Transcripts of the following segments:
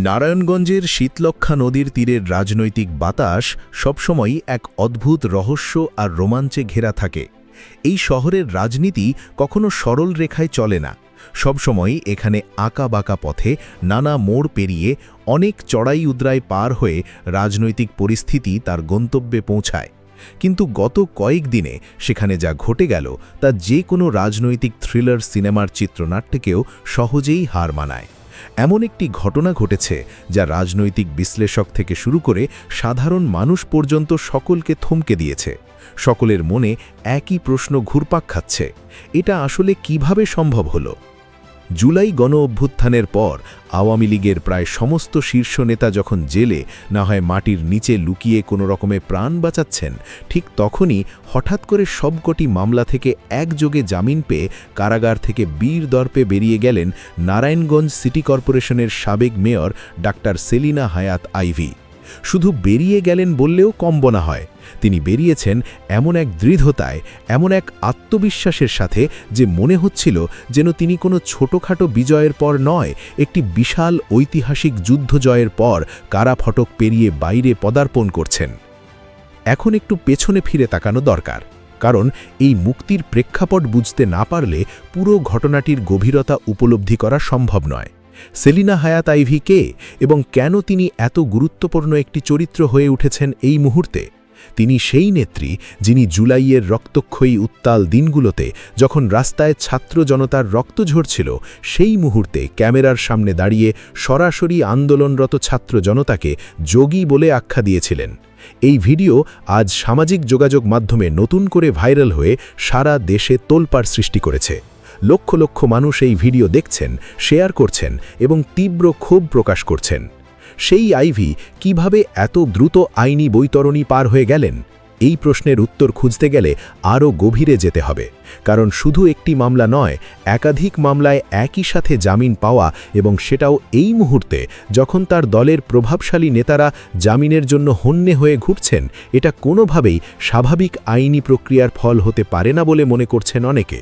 নারায়ণগঞ্জের শীতলক্ষ্যা নদীর তীরের রাজনৈতিক বাতাস সবসময়ই এক অদ্ভুত রহস্য আর রোমাঞ্চে ঘেরা থাকে। এই শহরের রাজনীতি কখনো সরল রেখায় চলে না, সবসময়ই এখানে আঁকাবাঁকা পথে নানা মোড় পেরিয়ে অনেক চড়াই উদ্রায় পার হয়ে রাজনৈতিক পরিস্থিতি তার গন্তব্যে পৌঁছায়। কিন্তু গত কয়েকদিনে সেখানে যা ঘটে গেল তা যে কোনো রাজনৈতিক থ্রিলার সিনেমার চিত্রনাট্যকেও সহজেই হার মানায়। এমন একটি ঘটনা ঘটেছে যা রাজনৈতিক বিশ্লেষক থেকে শুরু করে সাধারণ মানুষ পর্যন্ত সকলকে থমকে দিয়েছে। সকলের মনে একই প্রশ্ন ঘুরপাক খাচ্ছে, এটা আসলে কিভাবে সম্ভব হলো? জুলাই গণ-অভ্যুত্থানের পর আওয়ামী লীগের প্রায় সমস্ত শীর্ষ নেতা যখন জেলে না হয় মাটির নিচে লুকিয়ে কোনো রকমে প্রাণ বাঁচাচ্ছেন, ঠিক তখনই হঠাৎ করে সবকটি মামলা থেকে একযোগে জামিন পেয়ে কারাগার থেকে বীর দর্পে বেরিয়ে গেলেন নারায়ণগঞ্জ সিটি কর্পোরেশনের সাবেক মেয়র ডাক্তার সেলিনা হায়াত আইভী। শুধু বেরিয়ে গেলেন বললেও কম বলা হয়, তিনি বেরিয়েছেন এমন এক দৃঢ়তায়, এমন এক আত্মবিশ্বাসের সাথে যে মনে হচ্ছিল যেন তিনি কোনো ছোটোখাটো বিজয়ের পর নয়, একটি বিশাল ঐতিহাসিক যুদ্ধ জয়ের পর কারাফটক পেরিয়ে বাইরে পদার্পণ করছেন। এখন একটু পেছনে ফিরে তাকানো দরকার, কারণ এই মুক্তির প্রেক্ষাপট বুঝতে না পারলে পুরো ঘটনাটির গভীরতা উপলব্ধি করা সম্ভব নয়। সেলিনা হায়াত আইভী কে এবং কেন তিনি এত গুরুত্বপূর্ণ একটি চরিত্র হয়ে উঠেছেন এই মুহূর্তে? তিনি সেই নেত্রী যিনি জুলাইয়ের রক্তক্ষয়ী উত্তাল দিনগুলোতে, যখন রাস্তায় ছাত্র জনতার রক্ত ঝরছিল, সেই মুহূর্তে ক্যামেরার সামনে দাঁড়িয়ে সরাসরি আন্দোলনরত ছাত্র জনতাকে যোগী বলে আখ্যা দিয়েছিলেন। এই ভিডিও আজ সামাজিক যোগাযোগ মাধ্যমে নতুন করে ভাইরাল হয়ে সারা দেশে তোলপাড় সৃষ্টি করেছে। লক্ষ লক্ষ মানুষ এই ভিডিও দেখছেন, শেয়ার করছেন এবং তীব্র ক্ষোভ প্রকাশ করছেন। সেই আইভী কিভাবে এত দ্রুত আইনি বৈতরণী পার হয়ে গেলেন? এই প্রশ্নের উত্তর খুঁজতে গেলে আরও গভীরে যেতে হবে, কারণ শুধু একটি মামলা নয়, একাধিক মামলায় একই সাথে জামিন পাওয়া, এবং সেটাও এই মুহূর্তে যখন তার দলের প্রভাবশালী নেতারা জামিনের জন্য হন্যে হয়ে ঘুরছেন, এটা কোনোভাবেই স্বাভাবিক আইনি প্রক্রিয়ার ফল হতে পারে না বলে মনে করছেন অনেকে।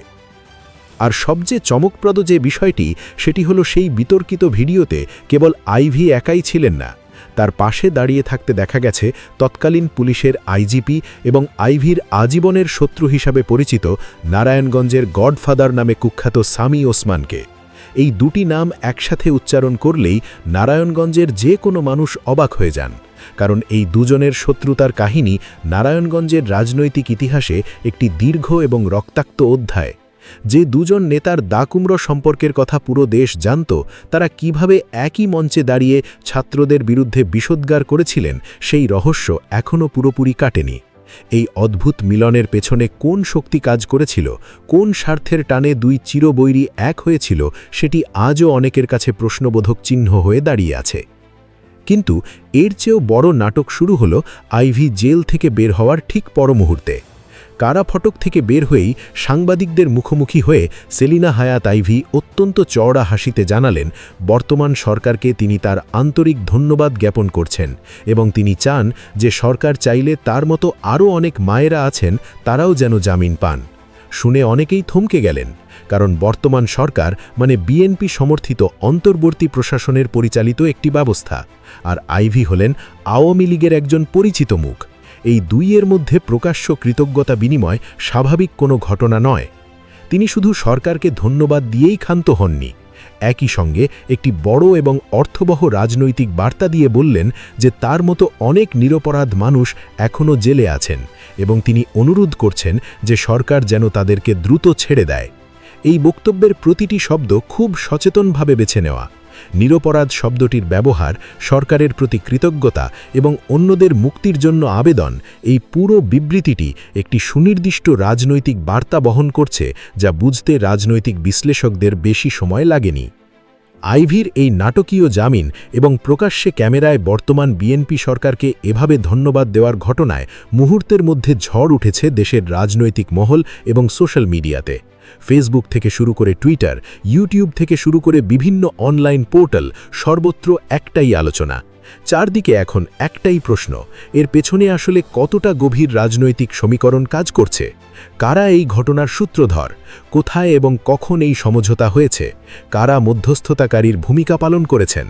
আর সবচেয়ে চমকপ্রদ যে বিষয়টি, সেটি হলো সেই বিতর্কিত ভিডিওতে কেবল আইভী একাই ছিলেন না, তার পাশে দাঁড়িয়ে থাকতে দেখা গেছে তৎকালীন পুলিশের আইজিপি এবং আইভীর আজীবনের শত্রু হিসাবে পরিচিত নারায়ণগঞ্জের গডফাদার নামে কুখ্যাত সামি ওসমানকে। এই দুটি নাম একসাথে উচ্চারণ করলেই নারায়ণগঞ্জের যে কোনো মানুষ অবাক হয়ে যান, কারণ এই দুজনের শত্রুতার কাহিনী নারায়ণগঞ্জের রাজনৈতিক ইতিহাসে একটি দীর্ঘ এবং রক্তাক্ত অধ্যায়। যে দুজন নেতার দাকুমড়ো সম্পর্কের কথা পুরো দেশ জানত, তারা কিভাবে একই মঞ্চে দাঁড়িয়ে ছাত্রদের বিরুদ্ধে বিষোদ্গার করেছিলেন, সেই রহস্য এখনও পুরোপুরি কাটেনি। এই অদ্ভুত মিলনের পেছনে কোন শক্তি কাজ করেছিল, কোন স্বার্থের টানে দুই চিরবৈরী এক হয়েছিল, সেটি আজও অনেকের কাছে প্রশ্নবোধক চিহ্ন হয়ে দাঁড়িয়ে আছে। কিন্তু এর চেয়েও বড় নাটক শুরু হলো আইভী জেল থেকে বের হওয়ার ঠিক পর মুহূর্তে। কারাফটক থেকে বের হয়েই সাংবাদিকদের মুখোমুখি হয়ে সেলিনা হায়াত আইভী অত্যন্ত চওড়া হাসিতে জানালেন বর্তমান সরকারকে তিনি তার আন্তরিক ধন্যবাদ জ্ঞাপন করছেন, এবং তিনি চান যে সরকার চাইলে তার মতো আরও অনেক মায়েরা আছেন, তারাও যেন জামিন পান। শুনে অনেকেই থমকে গেলেন, কারণ বর্তমান সরকার মানে বিএনপি সমর্থিত অন্তর্বর্তী প্রশাসনের পরিচালিত একটি ব্যবস্থা, আর আইভী হলেন আওয়ামী লীগের একজন পরিচিত মুখ। এই দুইয়ের মধ্যে প্রকাশ্য কৃতজ্ঞতা বিনিময় স্বাভাবিক কোনো ঘটনা নয়। তিনি শুধু সরকারকে ধন্যবাদ দিয়েই ক্ষান্ত হননি, একই সঙ্গে একটি বড় এবং অর্থবহ রাজনৈতিক বার্তা দিয়ে বললেন যে তার মতো অনেক নিরপরাধ মানুষ এখনও জেলে আছেন, এবং তিনি অনুরোধ করছেন যে সরকার যেন তাদেরকে দ্রুত ছেড়ে দেয়। এই বক্তব্যের প্রতিটি শব্দ খুব সচেতনভাবে বেছে নেওয়া। নিরপরাধ শব্দটির ব্যবহার, সরকারের প্রতি কৃতজ্ঞতা এবং অন্যদের মুক্তির জন্য আবেদন, এই পুরো বিবৃতিটি একটি সুনির্দিষ্ট রাজনৈতিক বার্তা বহন করছে, যা বুঝতে রাজনৈতিক বিশ্লেষকদের বেশি সময় লাগেনি। আইভীর এই নাটকীয় জামিন এবং প্রকাশ্যে ক্যামেরায় বর্তমান বিএনপি সরকারকে এভাবে ধন্যবাদ দেওয়ার ঘটনায় মুহূর্তের মধ্যে ঝড় উঠেছে দেশের রাজনৈতিক মহল এবং সোশ্যাল মিডিয়াতে। ফেসবুক থেকে শুরু করে টুইটার, ইউটিউব থেকে শুরু করে বিভিন্ন অনলাইন পোর্টাল, সর্বত্র একটাই আলোচনা। চারদিকে এখন একটাই প্রশ্ন, এর পেছনে আসলে কতটা গভীর রাজনৈতিক সমীকরণ কাজ করছে? কারা এই ঘটনার সূত্রধর? কোথায় এবং কখন এই সমঝোতা হয়েছে? কারা মধ্যস্থতাকারীর ভূমিকা পালন করেছেন?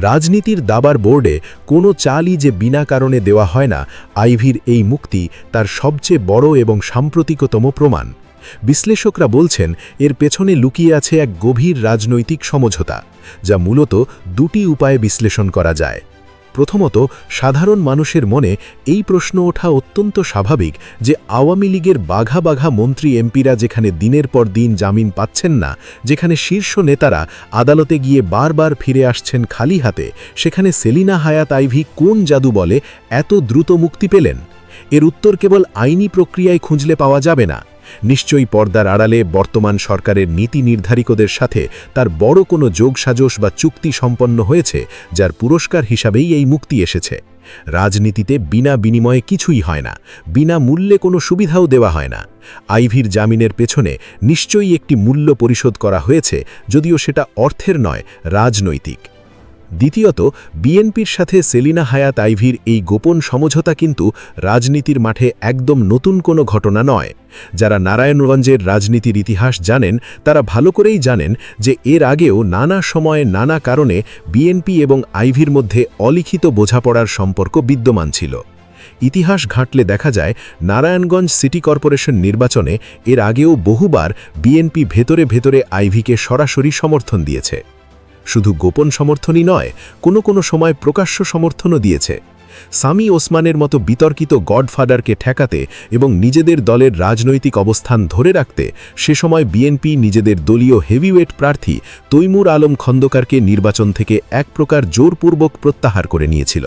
রাজনীতির দাবার বোর্ডে কোনো চালই যে বিনা কারণে দেওয়া হয় না, আইভির এই মুক্তি তার সবচেয়ে বড় এবং সাম্প্রতিকতম প্রমাণ। বিশ্লেষকরা বলছেন এর পেছনে লুকিয়ে আছে এক গভীর রাজনৈতিক সমঝোতা, যা মূলত দুটি উপায়ে বিশ্লেষণ করা যায়। প্রথমত, সাধারণ মানুষের মনে এই প্রশ্ন ওঠা অত্যন্ত স্বাভাবিক যে আওয়ামী লীগের বাঘা বাঘা মন্ত্রী এমপিরা যেখানে দিনের পর দিন জামিন পাচ্ছেন না, যেখানে শীর্ষ নেতারা আদালতে গিয়ে বারবার ফিরে আসছেন খালি হাতে, সেখানে সেলিনা হায়াত আইভি কোন জাদু বলে এত দ্রুত মুক্তি পেলেন? এর উত্তর কেবল আইনি প্রক্রিয়ায় খুঁজলে পাওয়া যাবে না। নিশ্চয়ই পর্দার আড়ালে বর্তমান সরকারের নীতি নির্ধারিকদের সাথে তার বড় কোনো যোগসাজশ বা চুক্তি সম্পন্ন হয়েছে, যার পুরস্কার হিসাবেই এই মুক্তি এসেছে। রাজনীতিতে বিনা বিনিময়ে কিছুই হয় না, বিনা মূল্যে কোনো সুবিধাও দেওয়া হয় না। আইভির জামিনের পেছনে নিশ্চয়ই একটি মূল্য পরিশোধ করা হয়েছে, যদিও সেটা অর্থের নয়, রাজনৈতিক। দ্বিতীয়ত, বিএনপির সাথে সেলিনা হায়াত আইভির এই গোপন সমঝোতা কিন্তু রাজনীতির মাঠে একদম নতুন কোনো ঘটনা নয়। যারা নারায়ণগঞ্জের রাজনীতির ইতিহাস জানেন তারা ভালো করেই জানেন যে এর আগেও নানা সময়ে নানা কারণে বিএনপি এবং আইভির মধ্যে অলিখিত বোঝাপড়ার সম্পর্ক বিদ্যমান ছিল। ইতিহাস ঘাঁটলে দেখা যায় নারায়ণগঞ্জ সিটি কর্পোরেশন নির্বাচনে এর আগেও বহুবার বিএনপি ভেতরে ভেতরে আইভিকে সরাসরি সমর্থন দিয়েছে। শুধু গোপন সমর্থনই নয়, কোনো সময় প্রকাশ্য সমর্থনও দিয়েছে। সামি ওসমানের মতো বিতর্কিত গডফাদারকে ঠেকাতে এবং নিজেদের দলের রাজনৈতিক অবস্থান ধরে রাখতে সে সময় বিএনপি নিজেদের দলীয় হেভিওয়েট প্রার্থী তৈমুর আলম খন্দকারকে নির্বাচন থেকে এক প্রকার জোরপূর্বক প্রত্যাহার করে নিয়েছিল।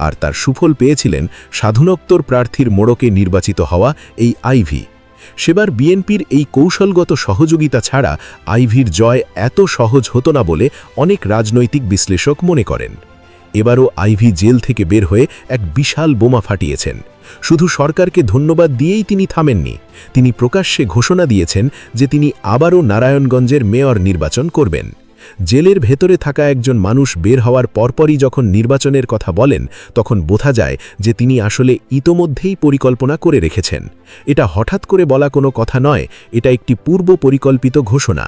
আর তার সুফল পেয়েছিলেন সাধুনোক্তর প্রার্থীর মোড়কে নির্বাচিত হওয়া এই আইভি। সেবার বিএনপির এই কৌশলগত সহযোগিতা ছাড়া আইভির জয় এত সহজ হতো না বলে অনেক রাজনৈতিক বিশ্লেষক মনে করেন। এবারও আইভি জেল থেকে বের হয়ে এক বিশাল বোমা ফাটিয়েছেন। শুধু সরকারকে ধন্যবাদ দিয়েই তিনি থামেননি, তিনি প্রকাশ্যে ঘোষণা দিয়েছেন যে তিনি আবারও নারায়ণগঞ্জের মেয়র নির্বাচন করবেন। জেলের ভেতরে থাকা একজন মানুষ বের হওয়ার পরপরই যখন নির্বাচনের কথা বলেন, তখন বোঝা যায় যে তিনি আসলে ইতোমধ্যেই পরিকল্পনা করে রেখেছেন। এটা হঠাৎ করে বলা কোনো কথা নয়, এটা একটি পূর্ব পরিকল্পিত ঘোষণা।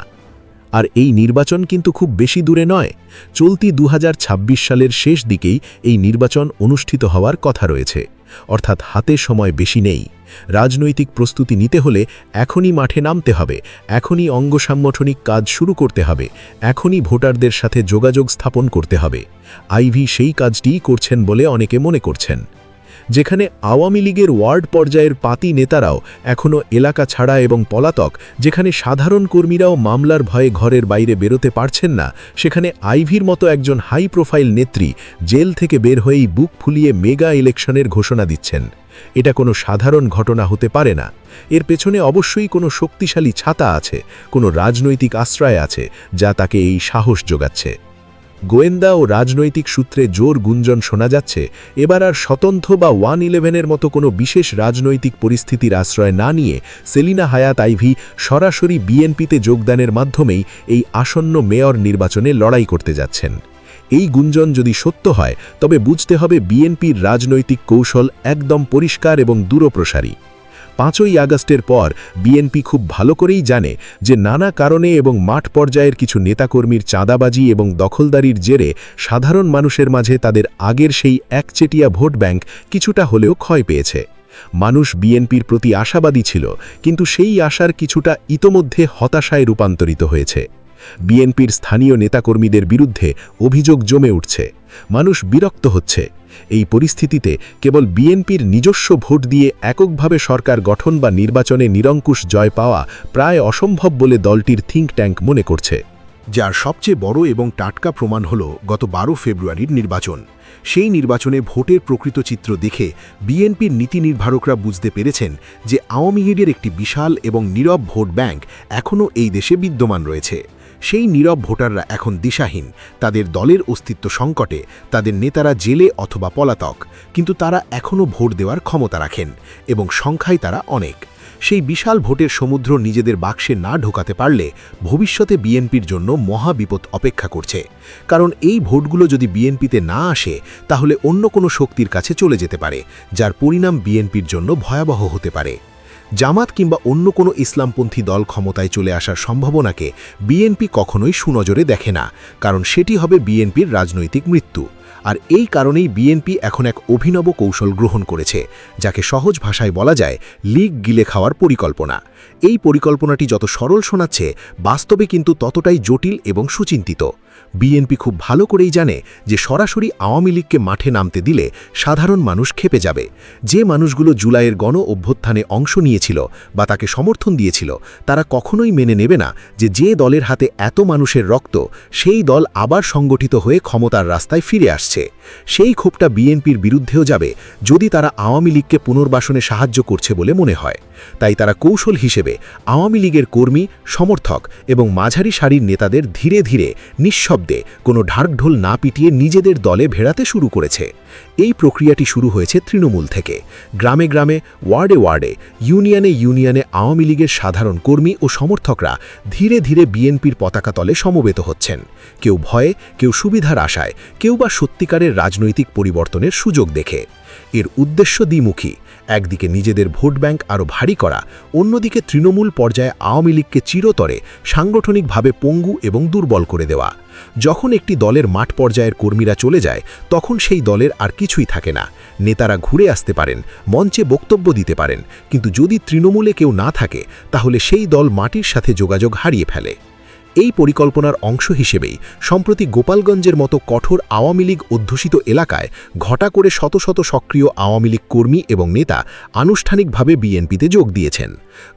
আর এই নির্বাচন কিন্তু খুব বেশি দূরে নয়। চলতি 2026 সালের শেষ দিকেই এই নির্বাচন অনুষ্ঠিত হওয়ার কথা রয়েছে, অর্থাৎ হাতে সময় বেশি নেই। রাজনৈতিক প্রস্তুতি নিতে হলে এখনই মাঠে নামতে হবে, এখনই অঙ্গসাংগঠনিক কাজ শুরু করতে হবে, এখনই ভোটারদের সাথে যোগাযোগ স্থাপন করতে হবে। আইভি সেই কাজটিই করছেন বলে অনেকে মনে করছেন। যেখানে আওয়ামী লীগের ওয়ার্ড পর্যায়ের পাতি নেতারাও এখনও এলাকা ছাড়া এবং পলাতক, যেখানে সাধারণ কর্মীরাও মামলার ভয়ে ঘরের বাইরে বেরোতে পারছেন না, সেখানে আইভির মতো একজন হাই প্রোফাইল নেত্রী জেল থেকে বের হয়েই বুক ফুলিয়ে মেগা ইলেকশনের ঘোষণা দিচ্ছেন। এটা কোনো সাধারণ ঘটনা হতে পারে না। এর পেছনে অবশ্যই কোনো শক্তিশালী ছাতা আছে, কোনো রাজনৈতিক আশ্রয় আছে, যা তাকে এই সাহস যোগাচ্ছে। গোয়েন্দা ও রাজনৈতিক সূত্রে জোর গুঞ্জন শোনা যাচ্ছে, এবার আর স্বতন্ত্র বা 111-এর মতো কোনো বিশেষ রাজনৈতিক পরিস্থিতির আশ্রয় না নিয়ে সেলিনা হায়াত আইভি সরাসরি বিএনপিতে যোগদানের মাধ্যমেই এই আসন্ন মেয়র নির্বাচনে লড়াই করতে যাচ্ছেন। এই গুঞ্জন যদি সত্য হয়, তবে বুঝতে হবে বিএনপির রাজনৈতিক কৌশল একদম পরিষ্কার এবং দূরপ্রসারী। 5ই আগস্টের পর বিএনপি খুব ভালো করেই জানে যে নানা কারণে এবং মাঠ পর্যায়ের কিছু নেতাকর্মীর চাঁদাবাজি এবং দখলদারির জেরে সাধারণ মানুষের মাঝে তাদের আগের সেই একচেটিয়া ভোট ব্যাংক কিছুটা হলেও ক্ষয় পেয়েছে। মানুষ বিএনপির প্রতি আশাবাদী ছিল, কিন্তু সেই আশার কিছুটা ইতোমধ্যে হতাশায় রূপান্তরিত হয়েছে। বিএনপির স্থানীয় নেতাকর্মীদের বিরুদ্ধে অভিযোগ জমে উঠছে, মানুষ বিরক্ত হচ্ছে। এই পরিস্থিতিতে কেবল বিএনপির নিজস্ব ভোট দিয়ে এককভাবে সরকার গঠন বা নির্বাচনে নিরঙ্কুশ জয় পাওয়া প্রায় অসম্ভব বলে দলটির থিঙ্ক ট্যাঙ্ক মনে করছে। যার সবচেয়ে বড় এবং টাটকা প্রমাণ হল গত 12 ফেব্রুয়ারির নির্বাচন। সেই নির্বাচনে ভোটের প্রকৃত চিত্র দেখে বিএনপির নীতি নির্ধারকরা বুঝতে পেরেছেন যে আওয়ামী লীগের একটি বিশাল এবং নীরব ভোট ব্যাংক এখনও এই দেশে বিদ্যমান রয়েছে। সেই নীরব ভোটাররা এখন দিশাহীন, তাদের দলের অস্তিত্ব সংকটে, তাদের নেতারা জেলে অথবা পলাতক, কিন্তু তারা এখনও ভোট দেওয়ার ক্ষমতা রাখেন এবং সংখ্যায় তারা অনেক। সেই বিশাল ভোটের সমুদ্র নিজেদের বাক্সে না ঢোকাতে পারলে ভবিষ্যতে বিএনপির জন্য মহাবিপদ অপেক্ষা করছে। কারণ এই ভোটগুলো যদি বিএনপিতে না আসে, তাহলে অন্য কোনো শক্তির কাছে চলে যেতে পারে, যার পরিণাম বিএনপির জন্য ভয়াবহ হতে পারে। জামাত কিংবা অন্য কোনো ইসলামপন্থী দল ক্ষমতায় চলে আসার সম্ভাবনাকে বিএনপি কখনোই সুনজরে দেখে না, কারণ সেটি হবে বিএনপির রাজনৈতিক মৃত্যু। আর এই কারণেই বিএনপি এখন এক অভিনব কৌশল গ্রহণ করেছে, যাকে সহজ ভাষায় বলা যায় লীগ গিলে খাওয়ার পরিকল্পনা। এই পরিকল্পনাটি যত সরল শোনাচ্ছে, বাস্তবে কিন্তু ততটাই জটিল এবং সুচিন্তিত। বিএনপি খুব ভালো করেই জানে যে সরাসরি আওয়ামী লীগকে মাঠে নামতে দিলে সাধারণ মানুষ ক্ষেপে যাবে। যে মানুষগুলো জুলাইয়ের গণ অভ্যুত্থানে অংশ নিয়েছিল বা তাকে সমর্থন দিয়েছিল, তারা কখনোই মেনে নেবে না যে দলের হাতে এত মানুষের রক্ত, সেই দল আবার সংগঠিত হয়ে ক্ষমতার রাস্তায় ফিরে আসছে। সেই ক্ষোভটা বিএনপির বিরুদ্ধেও যাবে যদি তারা আওয়ামী লীগকে পুনর্বাসনে সাহায্য করছে বলে মনে হয়। তাই তারা কৌশল হিসেবে আওয়ামী লীগের কর্মী, সমর্থক এবং মাঝারি সারির নেতাদের ধীরে ধীরে নিঃশব্দে কোনো ঢাকঢোল না পিটিয়ে নিজেদের দলে ভেড়াতে শুরু করেছে। এই প্রক্রিয়াটি শুরু হয়েছে তৃণমূল থেকে। গ্রামে গ্রামে, ওয়ার্ডে ওয়ার্ডে, ইউনিয়নে ইউনিয়নে আওয়ামী লীগের সাধারণ কর্মী ও সমর্থকরা ধীরে ধীরে বিএনপির পতাকা তলে সমবেত হচ্ছেন। কেউ ভয়ে, কেউ সুবিধার আশায়, কেউ বা সত্যিকারের রাজনৈতিক পরিবর্তনের সুযোগ দেখে। এর উদ্দেশ্য দ্বিমুখী। একদিকে নিজেদের ভোট ব্যাংক আরও ভারী করা, অন্যদিকে তৃণমূল পর্যায়ে আওয়ামী লীগকে চিরতরে সাংগঠনিকভাবে পঙ্গু এবং দুর্বল করে দেওয়া। যখন একটি দলের মাঠ পর্যায়ের কর্মীরা চলে যায়, তখন সেই দলের আর কিছুই থাকে না। নেতারা ঘুরে আসতে পারেন, মঞ্চে বক্তব্য দিতে পারেন, কিন্তু যদি তৃণমূলে কেউ না থাকে, তাহলে সেই দল মাটির সাথে যোগাযোগ হারিয়ে ফেলে। এই পরিকল্পনার অংশ হিসেবেই সম্প্রতি গোপালগঞ্জের মতো কঠোর আওয়ামী লীগ অধ্যুষিত এলাকায় ঘটা করে শত শত সক্রিয় আওয়ামী লীগ কর্মী এবং নেতা আনুষ্ঠানিকভাবে বিএনপিতে যোগ দিয়েছেন।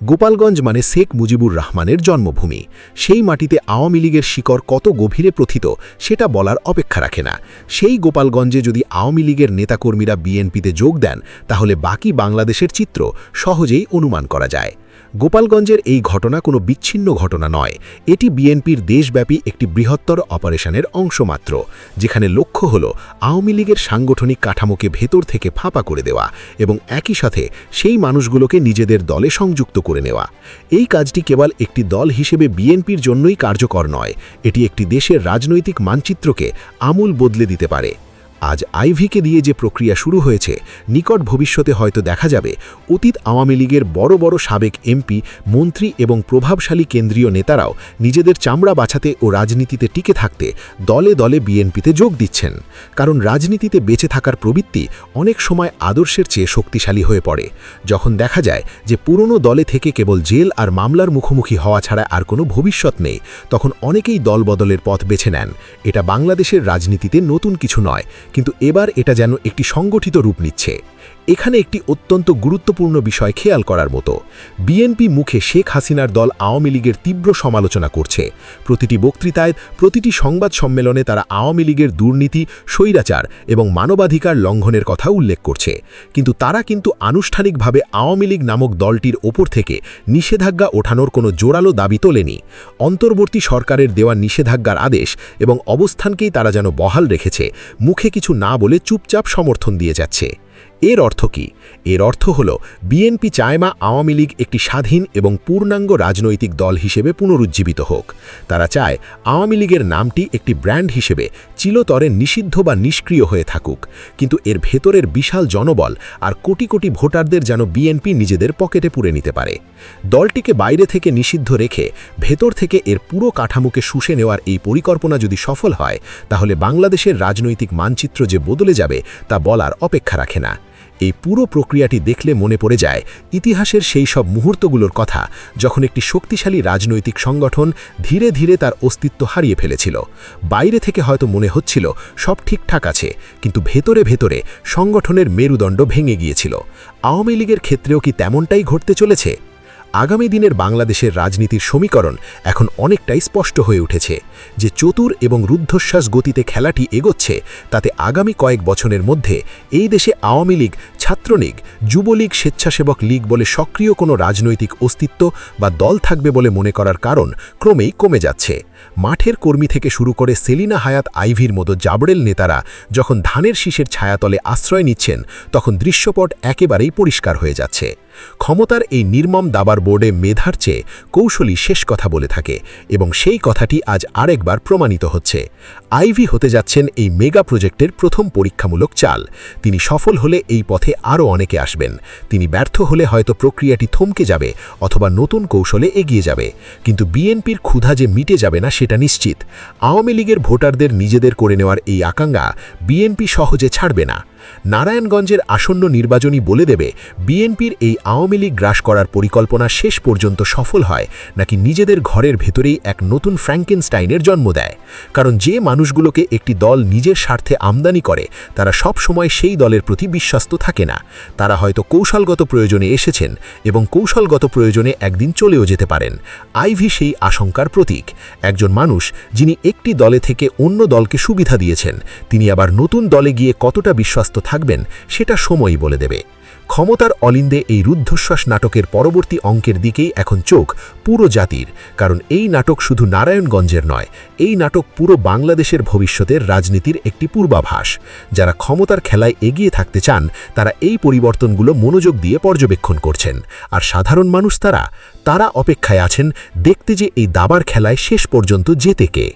গোপালগঞ্জ মানে শেখ মুজিবুর রহমানের জন্মভূমি। সেই মাটিতে আওয়ামী লীগের শিকড় কত গভীরে প্রথিত সেটা বলার অপেক্ষা রাখে না। সেই গোপালগঞ্জে যদি আওয়ামী লীগের নেতাকর্মীরা বিএনপিতে যোগ দেন, তাহলে বাকি বাংলাদেশের চিত্র সহজেই অনুমান করা যায়। গোপালগঞ্জের এই ঘটনা কোনো বিচ্ছিন্ন ঘটনা নয়, এটি বিএনপির দেশব্যাপী একটি বৃহত্তর অপারেশনের অংশ মাত্র, যেখানে লক্ষ্য হল আওয়ামী লীগের সাংগঠনিক কাঠামোকে ভেতর থেকে ফাঁপা করে দেওয়া এবং একই সাথে সেই মানুষগুলোকে নিজেদের দলে সংযুক্ত করে নেওয়া। এই কাজটি কেবল একটি দল হিসেবে বিএনপির জন্যই কার্যকর নয়, এটি একটি দেশের রাজনৈতিক মানচিত্রকে আমূল বদলে দিতে পারে। আজ আইভিকে দিয়ে যে প্রক্রিয়া শুরু হয়েছে, নিকট ভবিষ্যতে হয়তো দেখা যাবে অতীত আওয়ামী লীগের বড় বড় সাবেক এমপি, মন্ত্রী এবং প্রভাবশালী কেন্দ্রীয় নেতারাও নিজেদের চামড়া বাঁচাতে ও রাজনীতিতে টিকে থাকতে দলে দলে বিএনপিতে যোগ দিচ্ছেন। কারণ রাজনীতিতে বেঁচে থাকার প্রবৃত্তি অনেক সময় আদর্শের চেয়ে শক্তিশালী হয়ে পড়ে। যখন দেখা যায় যে পুরনো দলে থেকে কেবল জেল আর মামলার মুখোমুখি হওয়া ছাড়া আর কোনো ভবিষ্যৎ নেই, তখন অনেকেই দল বদলের পথ বেছে নেন। এটা বাংলাদেশের রাজনীতিতে নতুন কিছু নয়, কিন্তু এবার এটা যেন একটি সংগঠিত রূপ নিচ্ছে। এখানে একটি অত্যন্ত গুরুত্বপূর্ণ বিষয় খেয়াল করার মতো। বিএনপি মুখে শেখ হাসিনার দল আওয়ামী লীগের তীব্র সমালোচনা করছে। প্রতিটি বক্তৃতায়, প্রতিটি সংবাদ সম্মেলনে তারা আওয়ামী লীগের দুর্নীতি, স্বৈরাচার এবং মানবাধিকার লঙ্ঘনের কথা উল্লেখ করছে। কিন্তু তারা কিন্তু আনুষ্ঠানিকভাবে আওয়ামী লীগ নামক দলটির ওপর থেকে নিষেধাজ্ঞা ওঠানোর কোনো জোরালো দাবি তোলেনি। অন্তর্বর্তী সরকারের দেওয়া নিষেধাজ্ঞার আদেশ এবং অবস্থানকেই তারা যেন বহাল রেখেছে, মুখে কিছু না বলে চুপচাপ সমর্থন দিয়ে যাচ্ছে। এর অর্থ কি? এর অর্থ হল বিএনপি চায় না আওয়ামী লীগ একটি স্বাধীন এবং পূর্ণাঙ্গ রাজনৈতিক দল হিসেবে পুনরুজ্জীবিত হোক। তারা চায় আওয়ামী লীগের নামটি একটি ব্র্যান্ড হিসেবে চিরতরে নিষিদ্ধ বা নিষ্ক্রিয় হয়ে থাকুক, কিন্তু এর ভেতরের বিশাল জনবল আর কোটি কোটি ভোটারদের যেন বিএনপি নিজেদের পকেটে পুরে নিতে পারে। দলটিকে বাইরে থেকে নিষিদ্ধ রেখে ভেতর থেকে এর পুরো কাঠামোকে শুষে নেওয়ার এই পরিকল্পনা যদি সফল হয়, তাহলে বাংলাদেশের রাজনৈতিক মানচিত্র যে বদলে যাবে তা বলার অপেক্ষা রাখে না। এই পুরো প্রক্রিয়াটি দেখলে মনে পড়ে যায় ইতিহাসের সেই সব মুহূর্তগুলোর কথা, যখন একটি শক্তিশালী রাজনৈতিক সংগঠন ধীরে ধীরে তার অস্তিত্ব হারিয়ে ফেলেছিল। বাইরে থেকে হয়তো মনে হচ্ছিল সব ঠিকঠাক আছে, কিন্তু ভেতরে ভেতরে সংগঠনের মেরুদণ্ড ভেঙে গিয়েছিল। আওয়ামী লীগের ক্ষেত্রেও কি তেমনটাই ঘটতে চলেছে? আগামী দিনের বাংলাদেশের রাজনীতির সমীকরণ এখন অনেকটাই স্পষ্ট হয়ে উঠেছে। যে চতুর এবং রুদ্ধশ্বাস গতিতে খেলাটি এগোচ্ছে, তাতে আগামী কয়েক বছরের মধ্যে এই দেশে আওয়ামী লীগ, ছাত্রলীগ, যুবলীগ, স্বেচ্ছাসেবক লীগ বলে সক্রিয় কোনো রাজনৈতিক অস্তিত্ব বা দল থাকবে বলে মনে করার কারণ ক্রমেই কমে যাচ্ছে। মাঠের কর্মী থেকে শুরু করে সেলিনা হায়াত আইভির মতো জাবরেল নেতারা যখন ধানের শীষের ছায়াতলে আশ্রয় নিচ্ছেন, তখন দৃশ্যপট একেবারেই পরিষ্কার হয়ে যাচ্ছে। ক্ষমতার এই নির্মম দাবার বোর্ডে মেধার চেয়ে কৌশলী শেষ কথা বলে থাকে এবং সেই কথাটি আজ আরেকবার প্রমাণিত হচ্ছে। আইভি হতে যাচ্ছেন এই মেগা প্রজেক্টের প্রথম পরীক্ষামূলক চাল। তিনি সফল হলে এই পথে আরও অনেকে আসবেন। তিনি ব্যর্থ হলে হয়তো প্রক্রিয়াটি থমকে যাবে অথবা নতুন কৌশলে এগিয়ে যাবে। কিন্তু বিএনপির ক্ষুধা যে মিটে যাবে না সেটা নিশ্চিত। আওয়ামী লীগের ভোটারদের নিজেদের করে নেওয়ার এই আকাঙ্ক্ষা বিএনপি সহজে ছাড়বে না। নারায়ণগঞ্জের আসন্ন নির্বাচনই বলে দেবে বিএনপির এই আওয়ামী লীগ গ্রাস করার পরিকল্পনা শেষ পর্যন্ত সফল হয় নাকি নিজেদের ঘরের ভেতরেই এক নতুন ফ্র্যাঙ্কেনস্টাইনের জন্ম দেয়। কারণ যে মানুষগুলোকে একটি দল নিজের স্বার্থে আমদানি করে তারা সব সময় সেই দলের প্রতি বিশ্বস্ত থাকে না। তারা হয়তো কৌশলগত প্রয়োজনে এসেছেন এবং কৌশলগত প্রয়োজনে একদিন চলেও যেতে পারেন। আইভি সেই আশঙ্কার প্রতীক। একজন মানুষ যিনি একটি দলে থেকে অন্য দলকে সুবিধা দিয়েছেন, তিনি আবার নতুন দলে গিয়ে কতটা বিশ্বস্ত থাকবেন সেটা সময়ই বলে দেবে। ক্ষমতার অলিন্দে এই রুদ্ধশ্বাস নাটকের পরবর্তী অঙ্কের দিকেই এখন চোখ পুরো জাতির। কারণ এই নাটক শুধু নারায়ণগঞ্জের নয়, এই নাটক পুরো বাংলাদেশের ভবিষ্যতের রাজনীতির একটি পূর্বাভাস। যারা ক্ষমতার খেলায় এগিয়ে থাকতে চান তারা এই পরিবর্তনগুলো মনোযোগ দিয়ে পর্যবেক্ষণ করছেন, আর সাধারণ মানুষ তারা অপেক্ষায় আছেন দেখতে যে এই দাবার খেলায় শেষ পর্যন্ত জেতে কে।